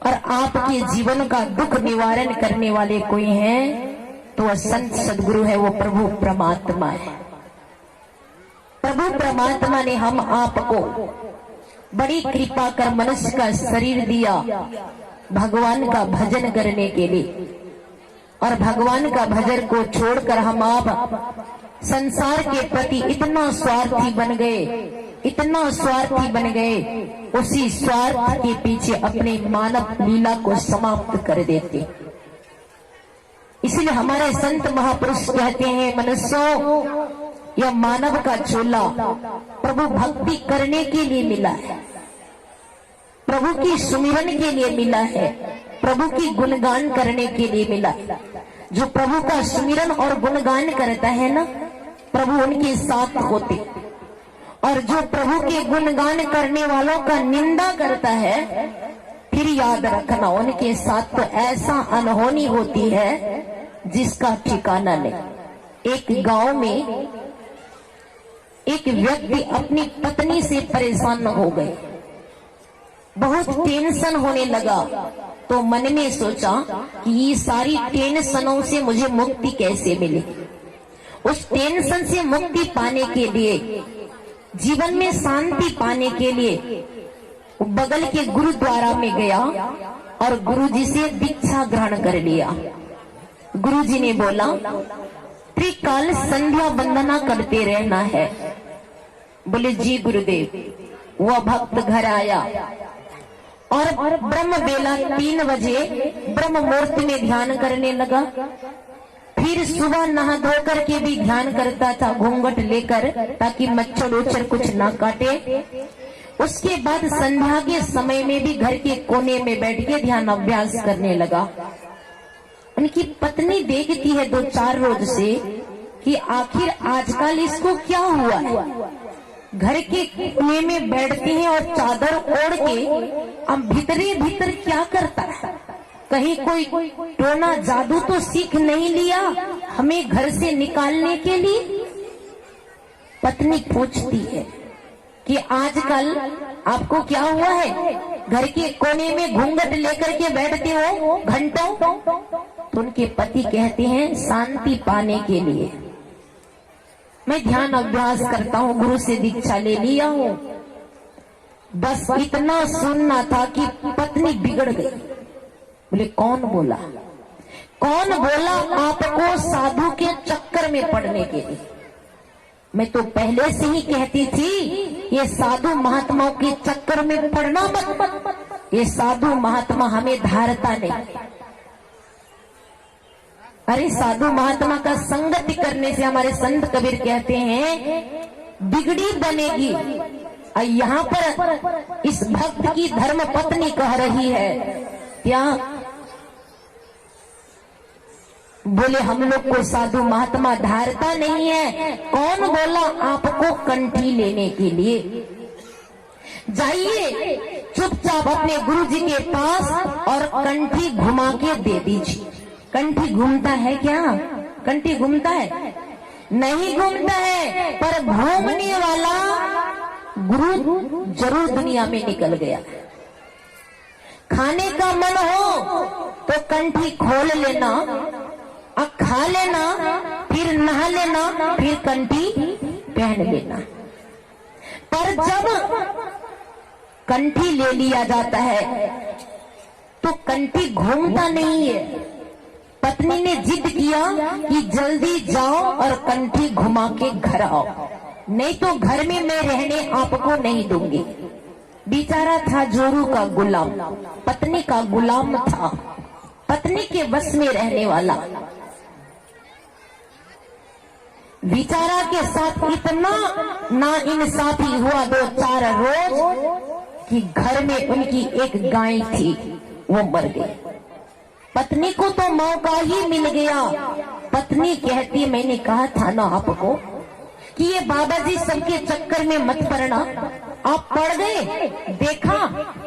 और आपके जीवन का दुख निवारण करने वाले कोई हैं तो वह संत सदगुरु है, वो प्रभु परमात्मा है। प्रभु परमात्मा ने हम आपको बड़ी कृपा कर मनुष्य का शरीर दिया भगवान का भजन करने के लिए, और भगवान का भजन को छोड़कर हम आप संसार के प्रति इतना स्वार्थी बन गए, इतना स्वार्थी बन गए, उसी स्वार्थ के पीछे अपने मानव लीला को समाप्त कर देते। इसलिए हमारे संत महापुरुष कहते हैं, मनुष्यों यह मानव का चोला प्रभु भक्ति करने के लिए मिला है, प्रभु की सुमिरन के लिए मिला है, प्रभु की गुणगान करने के लिए मिला। जो प्रभु का सुमिरन और गुणगान करता है ना, प्रभु उनके साथ होते, और जो प्रभु के गुणगान करने वालों का निंदा करता है, फिर याद रखना उनके साथ तो ऐसा अनहोनी होती है जिसका ठिकाना नहीं। एक गांव में एक व्यक्ति अपनी पत्नी से परेशान हो गए, बहुत टेंशन होने लगा, तो मन में सोचा कि ये सारी टेंशनों से मुझे मुक्ति कैसे मिले। उस टेंशन से मुक्ति पाने के लिए, जीवन में शांति पाने के लिए बगल के गुरुद्वारा में गया और गुरुजी से दीक्षा ग्रहण कर लिया। गुरुजी ने बोला, त्रिकाल संध्या वंदना करते रहना है। बोले जी गुरुदेव। वह भक्त घर आया और ब्रह्म बेला 3 बजे ब्रह्म मुहूर्त में ध्यान करने लगा। फिर सुबह नहा धो करके भी ध्यान करता था घूंघट लेकर, ताकि मच्छर उच्छर कुछ ना काटे। उसके बाद संध्या के समय में भी घर के कोने में बैठ के ध्यान अभ्यास करने लगा। उनकी पत्नी देखती है 2-4 रोज से कि आखिर आजकल इसको क्या हुआ है। घर के कोने में बैठते हैं और चादर ओढ़ के अब भीतरे भीतर क्या करता है, कहीं कोई टोना जादू तो सीख नहीं लिया हमें घर से निकालने के लिए। पत्नी पूछती है कि आजकल आपको क्या हुआ है, घर के कोने में घूंघट लेकर के बैठते हो घंटों। तो उनके पति कहते हैं, शांति पाने के लिए मैं ध्यान अभ्यास करता हूँ, गुरु से दीक्षा ले लिया हूँ। बस इतना सुनना था कि पत्नी बिगड़ गई। बोले कौन बोला, कौन बोला आपको साधु के चक्कर में पड़ने के लिए। मैं तो पहले से ही कहती थी, ये साधु महात्माओं के चक्कर में पड़ना मत, ये साधु महात्मा हमें धारता नहीं। अरे साधु महात्मा का संगति करने से हमारे संत कबीर कहते हैं बिगड़ी बनेगी। और यहाँ पर इस भक्त की धर्म पत्नी कह रही है क्या, बोले हम लोग को साधु महात्मा धारता नहीं है। कौन बोला आपको कंठी लेने के लिए। जाइए चुपचाप अपने गुरुजी के पास और कंठी घुमा के दे दीजिए। कंठी घूमता है क्या, कंठी घूमता है नहीं घूमता है, पर घूमने वाला गुरु जरूर दुनिया में निकल गया। खाने का मन हो तो कंठी खोल लेना और खा लेना, फिर नहा लेना, फिर कंठी पहन लेना। पर जब कंठी ले लिया जाता है तो कंठी घूमता नहीं है। पत्नी ने जिद किया कि जल्दी जाओ और कंठी घुमा के घर आओ, नहीं तो घर में मैं रहने आपको नहीं दूंगी। बेचारा था जोरू का गुलाम, पत्नी का गुलाम था, पत्नी के बस में रहने वाला। बेचारा के साथ इतना नाइंसाफी हुआ 2-4 रोज कि घर में उनकी एक गाय थी, वो मर गई। पत्नी को तो मौका ही मिल गया। पत्नी कहती, मैंने कहा था ना आपको कि ये बाबा जी सबके चक्कर में मत पड़ना। आप पड़ गए, देखा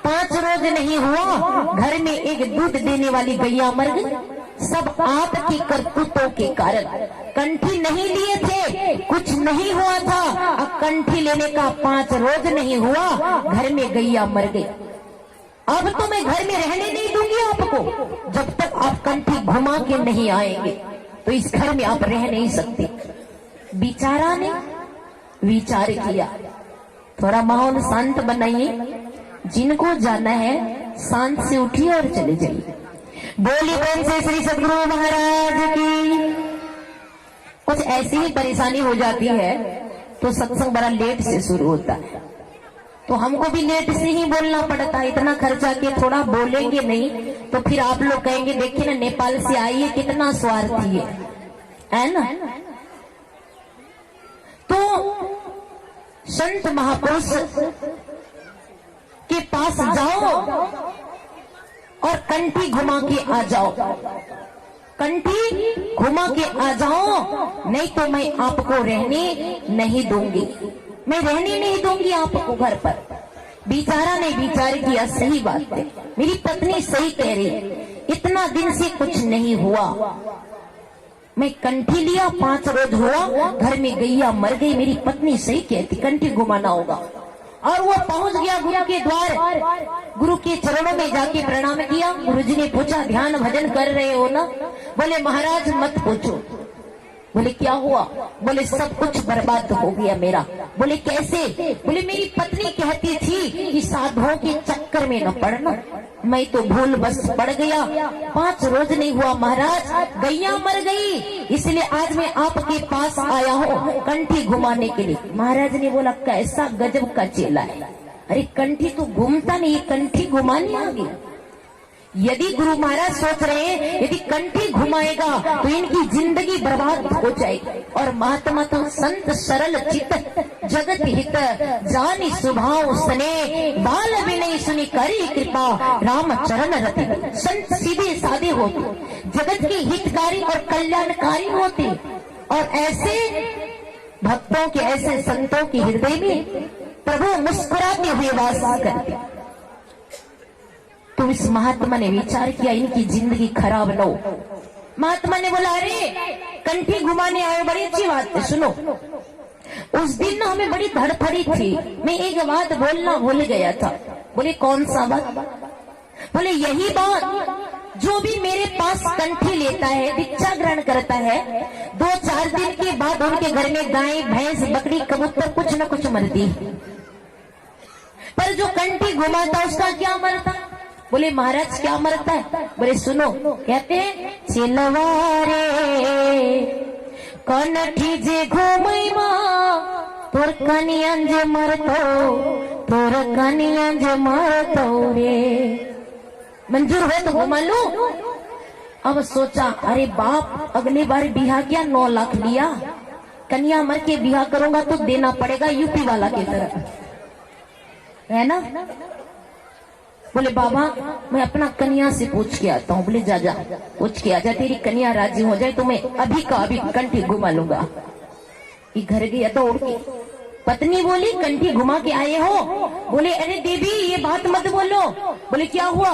5 रोज नहीं हुआ घर में एक दूध देने वाली गैया मर गई। सब आपकी करतूतों के कारण। कंठी नहीं लिए थे, कुछ नहीं हुआ था, अब कंठी लेने का 5 रोज नहीं हुआ, घर में गैया मर गई। अब तो मैं घर में रहने नहीं दूंगी आपको, जब तक आप कंठी घुमा के नहीं आएंगे तो इस घर में आप रह नहीं सकते। बेचारा ने विचार किया, थोड़ा माहौल शांत बनाइए, जिनको जाना है शांत से उठिए और चले जाइए। बोली प्रेम से श्री सद्गुरु महाराज की। कुछ ऐसी ही परेशानी हो जाती है तो सत्संग बड़ा लेट से शुरू होता है, तो हमको भी लेट से ही बोलना पड़ता है। इतना खर्चा के थोड़ा बोलेंगे नहीं तो फिर आप लोग कहेंगे देखिए ना नेपाल से आई है, कितना स्वार्थी है ना। तो संत महापुरुष के पास जाओ और कंठी घुमा के आ जाओ, कंठी घुमा के आ जाओ, नहीं तो मैं आपको रहने नहीं दूंगी, मैं रहने नहीं दूंगी आपको घर पर। बेचारा ने विचार किया, सही बात है, मेरी पत्नी सही कह रही, इतना दिन से कुछ नहीं हुआ, मैं कंठी लिया 5 रोज हुआ, घर में गैया मर गई, मेरी पत्नी सही कहती, कंठी घुमाना होगा। और वो पहुंच गया गुरु के द्वार, गुरु के चरणों में जाके प्रणाम किया। गुरुजी ने पूछा ध्यान भजन कर रहे हो ना? बोले महाराज मत पूछो। बोले क्या हुआ? बोले सब कुछ बर्बाद हो गया मेरा। बोले कैसे? बोले मेरी पत्नी कहती थी कि साधुओं के चक्कर में न पड़ना, मैं तो भूल बस पड़ गया, 5 रोज नहीं हुआ महाराज, गैया मर गई, इसलिए आज मैं आपके पास आया हूँ कंठी घुमाने के लिए। महाराज ने बोला कैसा गजब का चेला है, अरे कंठी तो घूमता नहीं, कंठी घुमाने आ गया। यदि गुरु महाराज सोच रहे हैं यदि कंठी घुमाएगा तो इनकी जिंदगी बर्बाद हो जाएगी, और महात्मा तो संत सरल चित्त जगत हित जानी स्वभाव सने, बाल विनय सुनी करी कृपा राम चरण रति। संत सीधे साधे होते, जगत के हितकारी और कल्याणकारी होते, और ऐसे भक्तों के ऐसे संतों के हृदय में प्रभु मुस्कुराते हुए वास करते। तो इस महात्मा ने विचार किया इनकी जिंदगी खराब न हो। महात्मा ने बोला अरे कंठी घुमाने आए, बड़ी अच्छी बात है, सुनो। उस दिन ना हमें बड़ी धड़फड़ी थी, मैं एक बात बोलना भूल गया था। बोले कौन सा बात? बोले यही बात, जो भी मेरे पास कंठी लेता है, दीक्षा ग्रहण करता है, 2-4 दिन के बाद उनके घर में गाय भैंस बकरी कबूतर कुछ न कुछ मरती, पर जो कंठी घुमाता उसका क्या मरता? बोले महाराज क्या मरता है? बोले सुनो, कहते हैं चिलवारे कनठी जे घुमैमा तोर कनियन जे मरतो, तोर कनियन जे मरतो रे। मंजूर हो तो घुमा लो। अब सोचा अरे बाप, अगली बार बिहा किया 9 लाख लिया, कन्या मर के बिहा करूंगा तो देना पड़ेगा यूपी वाला की तरह, है ना। बोले बाबा मैं अपना कन्या से पूछ के आता हूँ। बोले जा जा पूछ के आजा, तेरी कन्या राजी हो जाए तो मैं अभी का अभी कंठी घुमा लूंगा। ये घर गया दौड़ के, पत्नी बोली कंठी घुमा के आए हो? बोले अरे देवी ये बात मत बोलो। बोले क्या हुआ?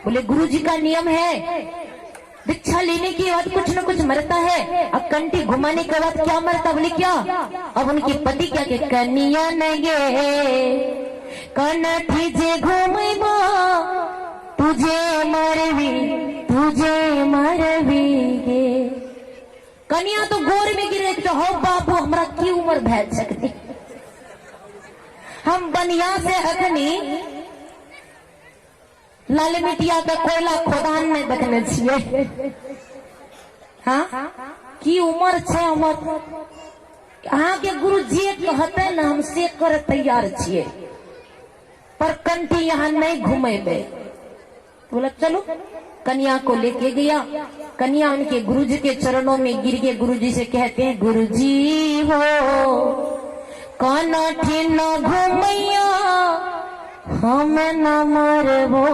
बोले गुरुजी का नियम है, दीक्षा लेने के बाद कुछ न कुछ मरता है, अब कंठी घुमाने के बाद क्या मरता? बोले क्या? अब उनके पति क्या के कन्या नगे कनठी जे घुमैबा तुझे मरवी, तुझे मरवी गे। कन्या तो गोर में गिरे तो हो बाबू हमरा की उम्र भै सकती, हम बनिया से अखनी लाल मिटिया का कोयला खोदान में देखने छिए। हाँ की उम्र छे हमर, अहाँ के गुरु जी कहते न हम से कर तैयार छिए, पर कंठी यहाँ नहीं घुमेबे। बोला चलो, कन्या को लेके गया। कन्या उनके गुरुजी के चरणों में गिर के गुरुजी से कहते हैं गुरुजी हो कनठी न घुमैया, हम न मरबो,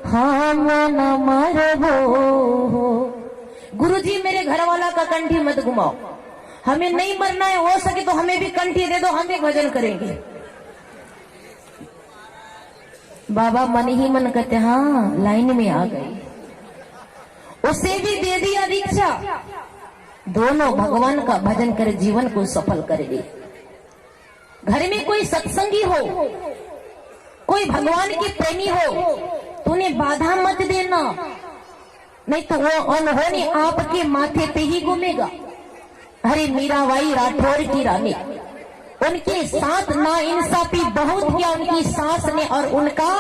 हम न मरबो। गुरुजी मेरे घर वाला का कंठी मत घुमाओ, हमें नहीं मरना है, हो सके तो हमें भी कंठी दे दो, हम भी भजन करेंगे। बाबा मन ही मन कहते हाँ लाइन में आ गई, उसे भी दे दिया दीक्षा। दोनों भगवान का भजन कर जीवन को सफल करेंगे। घर में कोई सत्संगी हो कोई भगवान की प्रेमी हो, तूने बाधा मत देना, नहीं तो वो अनहोनी आपके माथे पे ही घूमेगा। अरे मीराबाई राठौर की रानी, उनके साथ नाइंसाफी बहुत किया उनकी सास ने और उनका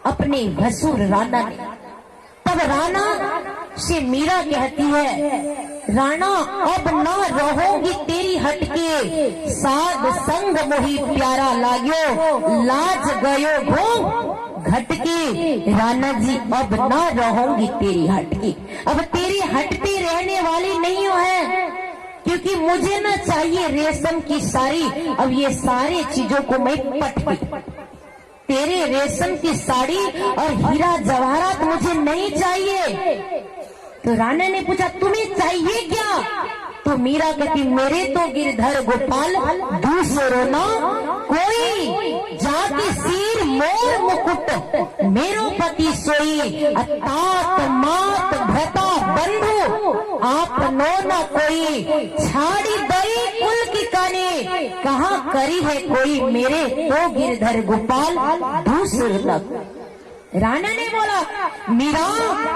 अपने भसुर राणा ने। तब राणा से मीरा कहती है, राणा अब ना रहोगी तेरी हटके, साध संग मोही प्यारा लाग्यो, लाज गयो घो घटके। राणा जी अब ना रहूंगी तेरी हटके, अब तेरी हट पे रहने वाली नहीं है, क्योंकि मुझे ना चाहिए रेशम की साड़ी। अब ये सारे चीजों को मैं पट तेरे रेशम की साड़ी और हीरा जवाहरात मुझे नहीं चाहिए। तो राणा ने पूछा तुम्हें चाहिए क्या? तो मीरा कहती मेरे तो गिरधर गोपाल दूसरो ना कोई, जाति सिर मोर मुकुट मेरो पति सोई, तात मात भ्रता बंधु आपनो न कोई, छाड़ी दई कुल की काने, कहाँ करी है कोई मेरे तो गिरधर गोपाल दूसरो न। राणा ने बोला मीरा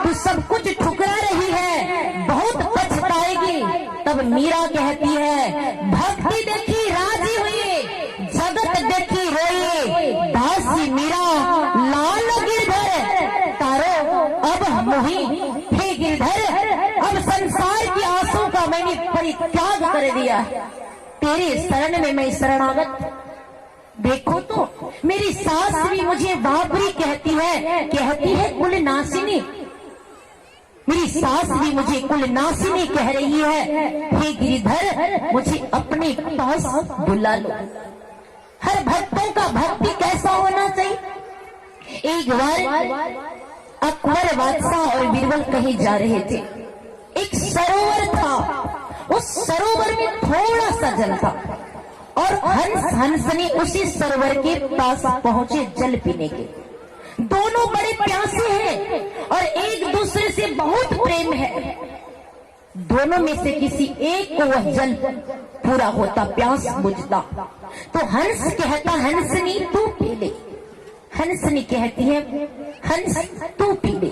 तू सब कुछ ठुकरा रही है, बहुत पछताएगी। तब मीरा कहती है भक्ति देखी राजी हुई, जगत देखी रोई, दासी मीरा लाल गिरधर तारो अब मोही। हे गिरधर अब संसार की आंसू का मैंने परित्याग कर दिया, तेरे शरण में मैं शरणागत। देखो तो मेरी सास भी मुझे बाबरी कहती है कुल नासिनी, मेरी सास भी मुझे कुल नासिनी कह रही है। हे गिरिधर मुझे अपने पास बुला लो। हर भक्तों का भक्ति कैसा होना चाहिए। एक बार अकबर बादशाह और बीरबल कहीं जा रहे थे, एक सरोवर था, उस सरोवर में थोड़ा सा जल था और हंसनी उसी सरोवर के पास पहुंचे जल पीने के। दोनों बड़े प्यासे हैं और एक दूसरे से बहुत प्रेम है। दोनों में से किसी एक को वह जल पूरा होता, प्यास बुझता। तो हंस कहता हंसनी तू पी ले, हंसनी कहती है हंस तू पी ले,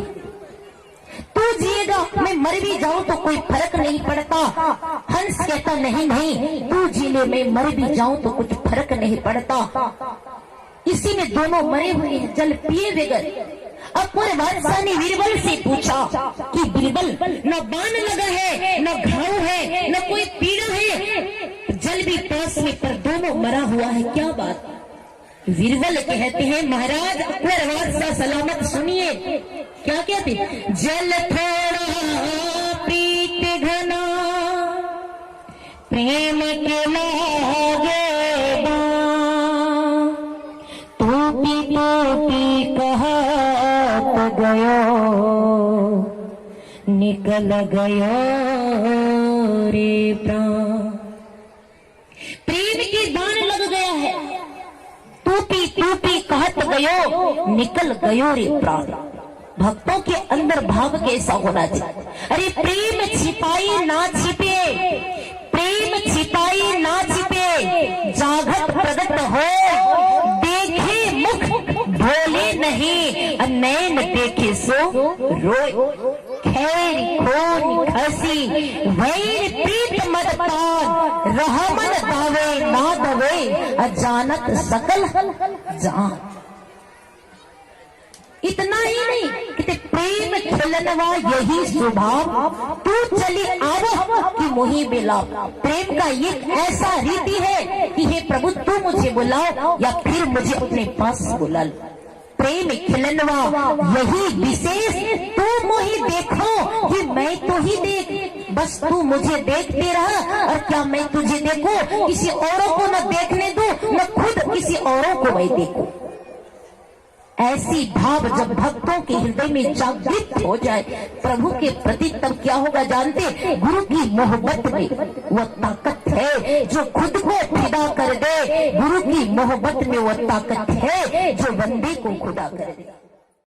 तू जिएगा मैं मर भी जाऊं तो कोई फर्क नहीं पड़ता। हंस कहता नहीं नहीं तू जी ले, मैं मर भी जाऊं तो कुछ फर्क नहीं पड़ता। इसी में दोनों मरे हुए हैं, जल पिए बगैर। अकबर बादशाह ने बीरबल से पूछा कि बीरबल न बाण लगा है, न घाव है, न कोई पीड़ा है, जल भी पास में पर दोनों मरा हुआ है, क्या बात? बीरबल कहते हैं महाराज अकबर बादशाह सलामत सुनिए, क्या कहते? जल थोड़ा प्रीत घना प्रेम के लागे टूटी टूटी कहत गयो निकल गयो रे प्राण। प्रेम की बाण लग गया है, टूटी टूटी कहत गयो निकल गयो रे प्राण। भक्तों के अंदर भाव कैसा होना चाहिए। अरे प्रेम छिपाई ना छिपे, प्रेम छिपाई ना छिपे, जागत प्रगट हो, देखे मुख भोले नहीं, नैन देखे सो रोए। खैर खून खसी वैर प्रीत मत पान, रहमन दावे ना दवे, अजानत सकल जान। इतना ही नहीं कि प्रेम खिलनवा यही स्वभाव, तू चली आवो कि मुही बिलाओ। प्रेम का ये ऐसा रीति है कि हे प्रभु तू मुझे बुलाओ या फिर मुझे अपने पास बुला लो। प्रेम खिलनवा यही विशेष, तू मुही देखो कि मैं तो ही देख, बस तू मुझे देखते रहा और क्या मैं तुझे देखूं, किसी औरों को न देखने दूं, न खुद किसी औरों को मैं देखूं। ऐसी भाव जब भक्तों के हृदय में जागृत हो जाए प्रभु के प्रति, तब क्या होगा जानते? गुरु की मोहब्बत में वो ताकत है जो खुद को फिदा कर दे, गुरु की मोहब्बत में वो ताकत है जो बंदे को खुदा कर दे।